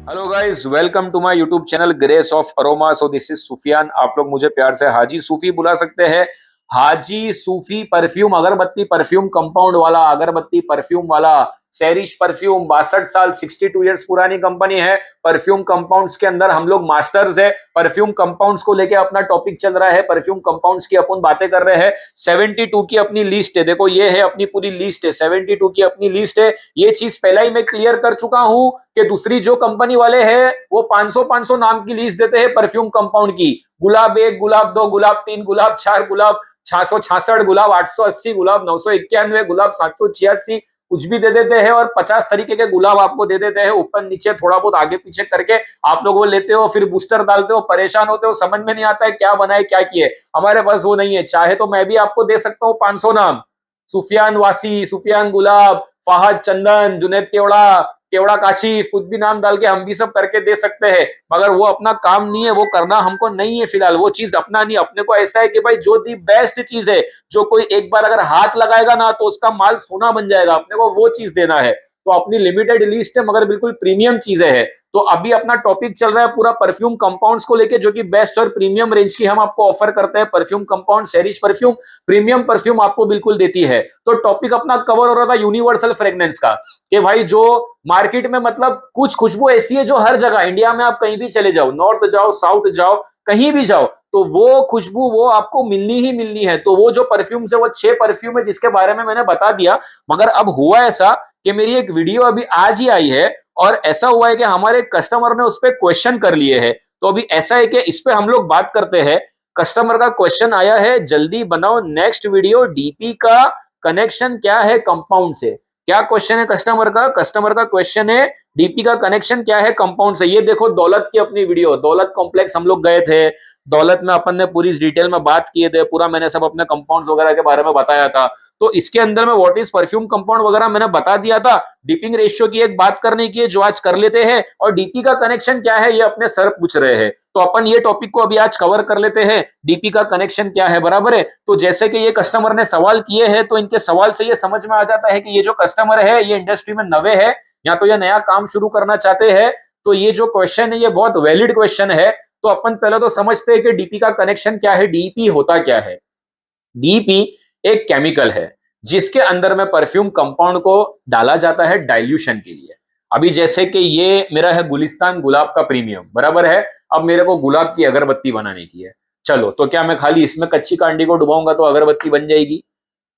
Hello guys, welcome to my YouTube channel Grace of Aroma. So this is Sufiyan. आप लोग मुझे प्यार से हाजी सूफी बुला सकते हैं। हाजी सूफी परफ्यूम, अगरबत्ती परफ्यूम कंपाउंड वाला, अगरबत्ती परफ्यूम वाला सैरिश परफ्यूम 62 साल 62 ईयर्स पुरानी कंपनी है। परफ्यूम कंपाउंड्स के अंदर हम लोग मास्टर्स है। परफ्यूम कंपाउंड्स को लेके अपना टॉपिक चल रहा है। परफ्यूम कंपाउंड्स की अपन बातें कर रहे हैं। 72 की अपनी लिस्ट है। देखो ये है अपनी पूरी लिस्ट है। 72 की अपनी लिस्ट है। ये चीज पहला ही मैं क्लियर कर चुका हूं कि दूसरी जो कंपनी वाले हैं वो 500 नाम की लिस्ट देते हैं परफ्यूम कंपाउंड की। गुलाब 1, गुलाब 2, गुलाब 3, गुलाब 4, गुलाब 666, गुलाब 880, गुलाब 991, गुलाब 786, कुछ भी दे देते हैं और 50 तरीके के गुलाब आपको दे देते हैं, ऊपर नीचे थोड़ा बहुत आगे पीछे करके। आप लोग वो लेते हो, फिर बूस्टर डालते हो, परेशान होते हो, समझ में नहीं आता है क्या बनाए क्या किए। हमारे पास वो नहीं है। चाहे तो मैं भी आपको दे सकता हूँ 500 नाम। सुफियान वासी, सुफियान गुलाब, फहद चंदन, जुनेद केवड़ा, केवड़ा काशिफ, कुछ भी नाम डाल के हम भी सब करके दे सकते हैं। मगर वो अपना काम नहीं है, वो करना हमको नहीं है। फिलहाल वो चीज अपना नहीं। अपने को ऐसा है कि भाई जो दी बेस्ट चीज है, जो कोई एक बार अगर हाथ लगाएगा ना तो उसका माल सोना बन जाएगा, अपने को वो चीज देना है। तो अपनी लिमिटेड लिस्ट है मगर बिल्कुल प्रीमियम चीजें है। तो अभी अपना टॉपिक चल रहा है पूरा परफ्यूम कंपाउंड्स को लेके, जो कि बेस्ट और प्रीमियम रेंज की हम आपको ऑफर करते हैं। Perfume compound सैरिश perfume premium perfume आपको बिल्कुल देती है। तो टॉपिक अपना कवर हो रहा था यूनिवर्सल फ्रेग्रेंस का, कि भाई जो मार्केट में मतलब कुछ खुशबू ऐसी है जो हर जगह इंडिया में आप कहीं भी चले जाओ, नॉर्थ जाओ, साउथ जाओ, कहीं भी जाओ, तो वो खुशबू वो आपको मिलनी ही मिलनी है। तो वो जो परफ्यूम है वो 6 परफ्यूम है जिसके बारे में मैंने बता दिया। मगर अब हुआ ऐसा कि मेरी एक वीडियो अभी आज ही आई है और ऐसा हुआ है कि हमारे कस्टमर ने उस पर क्वेश्चन कर लिए है। तो अभी ऐसा है कि इस पे हम लोग बात करते हैं। कस्टमर का क्वेश्चन आया है, जल्दी बनाओ नेक्स्ट वीडियो, डीपी का कनेक्शन क्या है कंपाउंड से। क्या क्वेश्चन है कस्टमर का? कस्टमर का क्वेश्चन है डीपी का कनेक्शन क्या है कंपाउंड से। ये देखो दौलत की अपनी वीडियो, दौलत कॉम्प्लेक्स हम लोग गए थे। दौलत में अपन ने पूरी डिटेल में बात किए थे, पूरा मैंने सब अपने कंपाउंड्स वगैरह के बारे में बताया था। तो इसके अंदर में व्हाट इज परफ्यूम कंपाउंड वगैरह मैंने बता दिया था। डीपिंग रेशियो की एक बात करने की है जो आज कर लेते हैं, और डीपी का कनेक्शन क्या है ये अपने सर पूछ रहे हैं। तो अपन ये टॉपिक को अभी आज कवर कर लेते हैं, डीपी का कनेक्शन क्या है, बराबर है। तो जैसे कि ये कस्टमर ने सवाल किए हैं, तो इनके सवाल से ये समझ में आ जाता है कि ये जो कस्टमर है ये इंडस्ट्री में नवे है, या तो ये नया काम शुरू करना चाहते हैं। तो ये जो क्वेश्चन है ये बहुत वैलिड क्वेश्चन है। तो अपन पहले तो समझते हैं कि डीपी का कनेक्शन क्या है, डीपी होता क्या है। डीपी एक केमिकल है जिसके अंदर में परफ्यूम कंपाउंड को डाला जाता है डाइल्यूशन के लिए। अभी जैसे कि ये मेरा है गुलिस्तान गुलाब का प्रीमियम, बराबर है। अब मेरे को गुलाब की अगरबत्ती बनाने की है। चलो, तो क्या मैं खाली इसमें कच्ची कांडी को डुबाऊंगा तो अगरबत्ती बन जाएगी?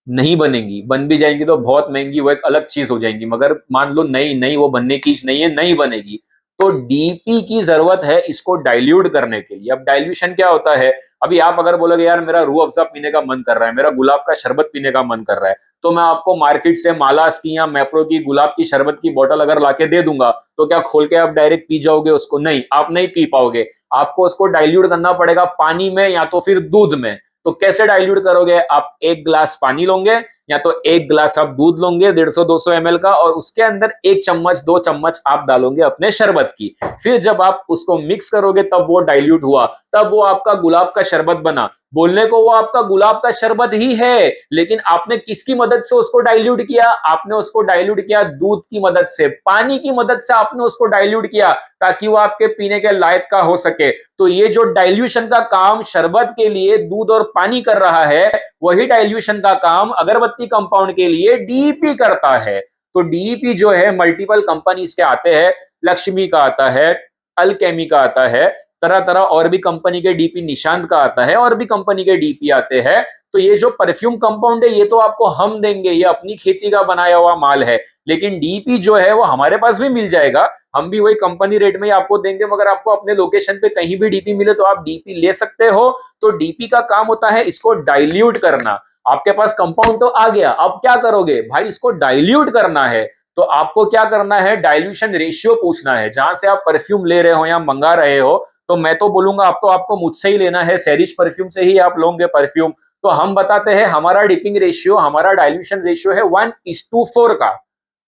नहीं बनेगी। बन भी जाएंगी तो बहुत महंगी, वो एक अलग चीज हो जाएंगी। मगर मान लो नहीं नहीं, वो बनने की नहीं है, नहीं बनेगी। तो डीपी की जरूरत है इसको डाइल्यूट करने के लिए। अब डाइल्यूशन क्या होता है? अभी आप अगर बोलोगे यार मेरा रूह अफ़ज़ा पीने का मन कर रहा है, मेरा गुलाब का शरबत पीने का मन कर रहा है, तो मैं आपको मार्केट से मालास की या मैप्रो की गुलाब की शरबत की बोतल अगर लाके दे दूंगा, तो क्या खोल के आप डायरेक्ट पी जाओगे उसको? नहीं, आप नहीं पी पाओगे। आपको उसको डाइल्यूट करना पड़ेगा पानी में या तो फिर दूध में। तो कैसे डाइल्यूट करोगे? आप 1 गिलास पानी लोगे, या तो 1 गिलास आप दूध लोगे 150-200 ml का, और उसके अंदर 1 चम्मच 2 चम्मच आप डालोगे अपने शरबत की। फिर जब आप उसको मिक्स करोगे तब वो डाइल्यूट हुआ, तब वो आपका गुलाब का शरबत बना। बोलने को वो आपका गुलाब का शरबत ही है, लेकिन आपने किसकी मदद से उसको डाइल्यूट किया? आपने उसको डाइल्यूट किया दूध की मदद से, पानी की मदद से आपने उसको डाइल्यूट किया, ताकि वो आपके पीने के लायक का हो सके। तो ये जो डाइल्यूशन का काम शरबत के लिए दूध और पानी कर रहा है, वही डाइल्यूशन का काम अगरबत्ती कंपाउंड के लिए डीईपी करता है। तो डीईपी जो है मल्टीपल कंपनीज के आते हैं, लक्ष्मी का आता है, अल्केमी का आता है, तरह तरह और भी कंपनी के डीपी, निशांत का आता है, और भी कंपनी के डीपी आते हैं। तो ये जो परफ्यूम कंपाउंड है ये तो आपको हम देंगे, ये अपनी खेती का बनाया हुआ माल है। लेकिन डीपी जो है वो हमारे पास भी मिल जाएगा, हम भी वही कंपनी रेट में ही आपको देंगे। मगर आपको अपने लोकेशन पे कहीं भी डीपी मिले तो आप डीपी ले सकते हो। तो डीपी का काम होता है इसको डाइल्यूट करना। आपके पास कंपाउंड तो आ गया, अब क्या करोगे भाई? इसको डाइल्यूट करना है। तो आपको क्या करना है? डाइल्यूशन रेशियो पूछना है। जहां से आप परफ्यूम ले रहे हो या मंगा रहे हो, तो मैं तो बोलूंगा अब तो आपको मुझसे ही लेना है, सैरिश परफ्यूम से ही आप लोगे परफ्यूम। तो हम बताते हैं हमारा डिपिंग रेशियो, हमारा डाइल्यूशन रेशियो है 1:4 का।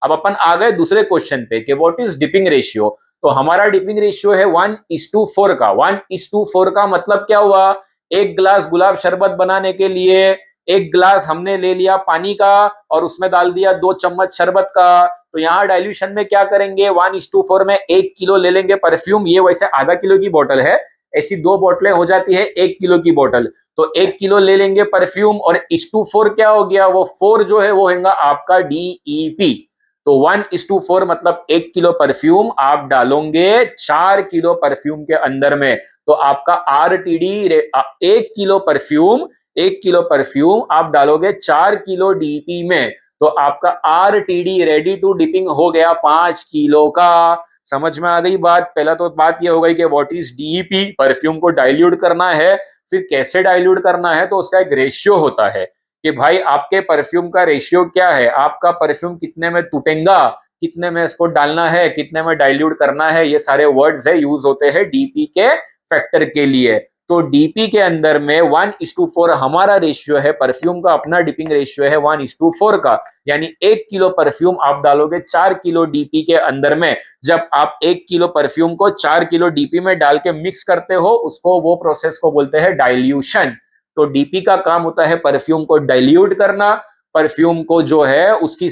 अब अपन आ गए दूसरे क्वेश्चन पे कि व्हाट इज डिपिंग रेशियो। तो हमारा डिपिंग रेशियो है 1:4 का। 1:4 का मतलब क्या हुआ? 1 गिलास गुलाब शरबत बनाने के लिए 1 गिलास हमने ले लिया पानी का, और उसमें डाल दिया 2 चम्मच शरबत का। तो यहाँ डाइल्यूशन में क्या करेंगे, 1:4 में 1 किलो ले लेंगे परफ्यूम। ये वैसे आधा किलो की बोतल है, ऐसी 2 बोतलें हो जाती है 1 किलो की बोतल। तो 1 किलो ले लेंगे परफ्यूम और इस टू 4 क्या हो गया, वो 4 जो है वो होगा आपका डीईपी। तो 1:4 मतलब 1 किलो परफ्यूम आप डालोगे 4 किलो परफ्यूम के अंदर में, तो आपका आरटीडी 1 किलो परफ्यूम आप डालोगे 4 किलो डीपी में, तो आपका आरटीडी रेडी टू डिपिंग हो गया 5 किलो का। समझ में आ गई बात। पहला तो बात ये हो गई कि व्हाट इज डीईपी, परफ्यूम को डाइल्यूट करना है। फिर कैसे डाइल्यूट करना है, तो उसका एक रेशियो होता है कि भाई आपके परफ्यूम का रेशियो क्या है, आपका परफ्यूम कितने में टूटेगा, कितने में इसको डालना है, कितने में डाइल्यूट करना है, ये सारे वर्ड्स है यूज होते हैं डीपी के फैक्टर के लिए। तो डीपी के अंदर में 1:4 हमारा रेशियो है, परफ्यूम का अपना डिपिंग रेशियो है 1:4 का, यानी 1 किलो परफ्यूम आप डालोगे 4 किलो डीपी के अंदर में। जब आप 1 किलो परफ्यूम को 4 किलो डीपी में डाल के मिक्स करते हो, उसको वो प्रोसेस को बोलते हैं डाइल्यूशन। तो डीपी का काम होता है परफ्यूम को डाइल्यूट करना, परफ्यूम को जो है उसकी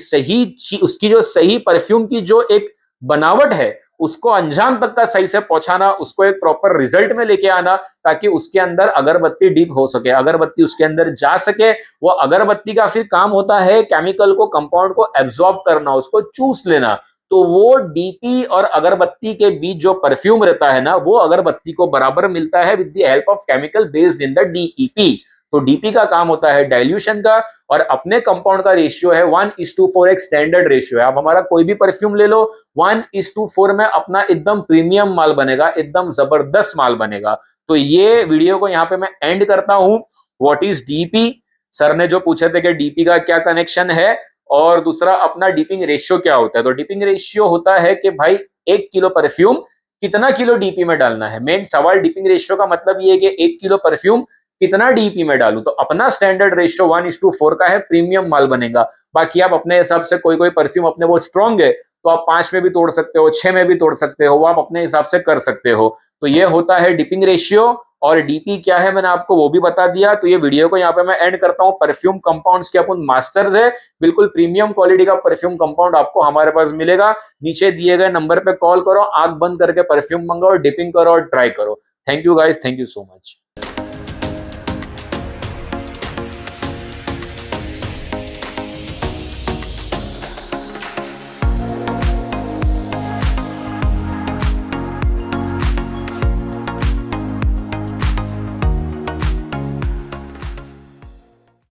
जो सही परफ्यूम की जो एक बनावट है उसको अंजाम तक का सही से पहुंचाना, उसको एक प्रॉपर रिजल्ट में लेके आना, ताकि उसके अंदर अगरबत्ती डीप हो सके, अगरबत्ती उसके अंदर जा सके। वो अगरबत्ती का फिर काम होता है केमिकल को, कंपाउंड को एब्जॉर्ब करना, उसको चूस लेना। तो वो डीपी और अगरबत्ती के बीच जो परफ्यूम रहता है ना, वो अगरबत्ती को बराबर मिलता है with the help of chemical based in the DEP. तो डीपी का काम होता है डाइल्यूशन का, और अपने कंपाउंड का रेशियो है 1:4, एक स्टैंडर्ड रेशियो है। आप हमारा कोई भी परफ्यूम ले लो, 1:4 में अपना एकदम प्रीमियम माल बनेगा, एकदम जबरदस्त माल बनेगा। तो ये वीडियो को यहाँ पे मैं एंड करता हूं। व्हाट इज डीपी, सर ने जो पूछे थे कि डीपी का क्या कनेक्शन है, और दूसरा अपना डिपिंग रेशियो क्या होता है। तो डिपिंग रेशियो होता है कि भाई 1 किलो परफ्यूम कितना किलो डीपी में डालना है। मेन सवाल डिपिंग रेशियो का मतलब ये है कि 1 किलो परफ्यूम कितना डीपी में डालू। तो अपना स्टैंडर्ड रेशियो 1:4 का है, प्रीमियम माल बनेगा। बाकी आप अपने हिसाब से कोई कोई परफ्यूम अपने वो स्ट्रॉन्ग है तो आप 5 में भी तोड़ सकते हो, 6 में भी तोड़ सकते हो, वो आप अपने हिसाब से कर सकते हो। तो ये होता है डिपिंग रेशियो। और डीपी क्या है मैंने आपको वो भी बता दिया। तो ये वीडियो को यहाँ पे मैं एंड करता हूँ। परफ्यूम कंपाउंड्स के अपन मास्टर्स है, बिल्कुल प्रीमियम क्वालिटी का परफ्यूम कंपाउंड आपको हमारे पास मिलेगा। नीचे दिए गए नंबर पे कॉल करो, आंख बंद करके परफ्यूम मंगाओ, डिपिंग करो और ट्राई करो। Thank you guys, thank you so much.